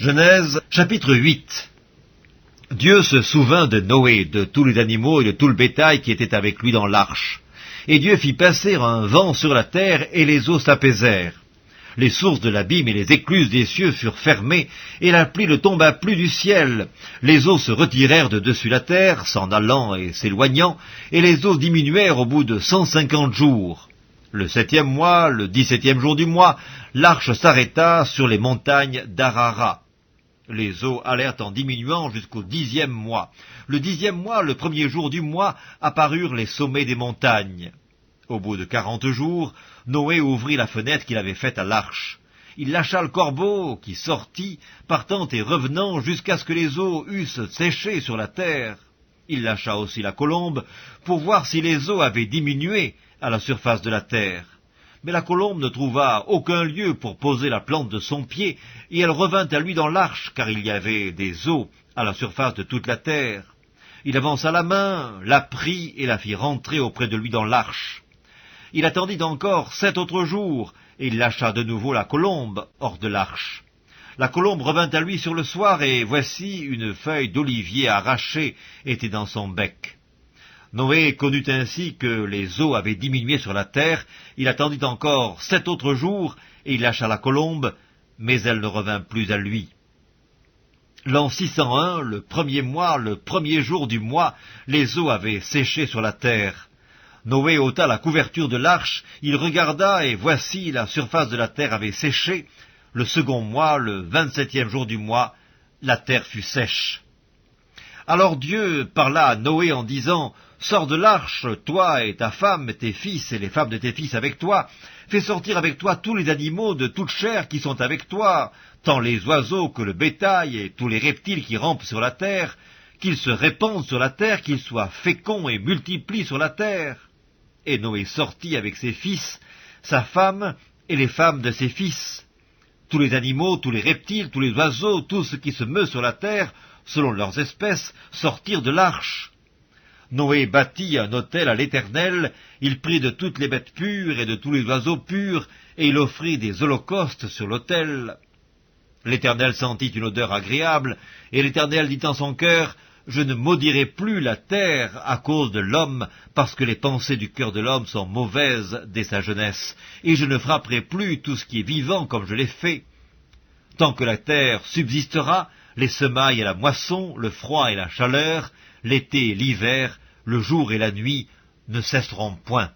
Genèse, chapitre 8. Dieu se souvint de Noé, de tous les animaux et de tout le bétail qui était avec lui dans l'arche. Et Dieu fit passer un vent sur la terre, et les eaux s'apaisèrent. Les sources de l'abîme et les écluses des cieux furent fermées, et la pluie ne tomba plus du ciel. Les eaux se retirèrent de dessus la terre, s'en allant et s'éloignant, et les eaux diminuèrent au bout de 150 jours. Le 7e mois, le 17e jour du mois, l'arche s'arrêta sur les montagnes d'Arara. Les eaux allèrent en diminuant jusqu'au 10e mois. Le 10e mois, le 1er jour du mois, apparurent les sommets des montagnes. Au bout de 40 jours, Noé ouvrit la fenêtre qu'il avait faite à l'arche. Il lâcha le corbeau, qui sortit, partant et revenant, jusqu'à ce que les eaux eussent séché sur la terre. Il lâcha aussi la colombe, pour voir si les eaux avaient diminué à la surface de la terre. Mais la colombe ne trouva aucun lieu pour poser la plante de son pied, et elle revint à lui dans l'arche, car il y avait des eaux à la surface de toute la terre. Il avança la main, la prit et la fit rentrer auprès de lui dans l'arche. Il attendit encore 7 autres jours, et il lâcha de nouveau la colombe hors de l'arche. La colombe revint à lui sur le soir, et voici une feuille d'olivier arrachée était dans son bec. Noé connut ainsi que les eaux avaient diminué sur la terre. Il attendit encore 7 autres jours, et il lâcha la colombe, mais elle ne revint plus à lui. L'an 601, le 1er mois, le 1er jour du mois, les eaux avaient séché sur la terre. Noé ôta la couverture de l'arche, il regarda, et voici la surface de la terre avait séché. Le 2e mois, le 27e jour du mois, la terre fut sèche. Alors Dieu parla à Noé en disant, « Sors de l'arche, toi et ta femme, tes fils et les femmes de tes fils avec toi. Fais sortir avec toi tous les animaux de toute chair qui sont avec toi, tant les oiseaux que le bétail et tous les reptiles qui rampent sur la terre, qu'ils se répandent sur la terre, qu'ils soient féconds et multiplient sur la terre. » Et Noé sortit avec ses fils, sa femme et les femmes de ses fils. Tous les animaux, tous les reptiles, tous les oiseaux, tout ce qui se meut sur la terre, selon leurs espèces, sortirent de l'arche. Noé bâtit un autel à l'Éternel, il prit de toutes les bêtes pures et de tous les oiseaux purs, et il offrit des holocaustes sur l'autel. L'Éternel sentit une odeur agréable, et l'Éternel dit en son cœur, « Je ne maudirai plus la terre à cause de l'homme, parce que les pensées du cœur de l'homme sont mauvaises dès sa jeunesse, et je ne frapperai plus tout ce qui est vivant comme je l'ai fait. Tant que la terre subsistera, les semailles et la moisson, le froid et la chaleur, l'été et l'hiver, le jour et la nuit ne cesseront point. »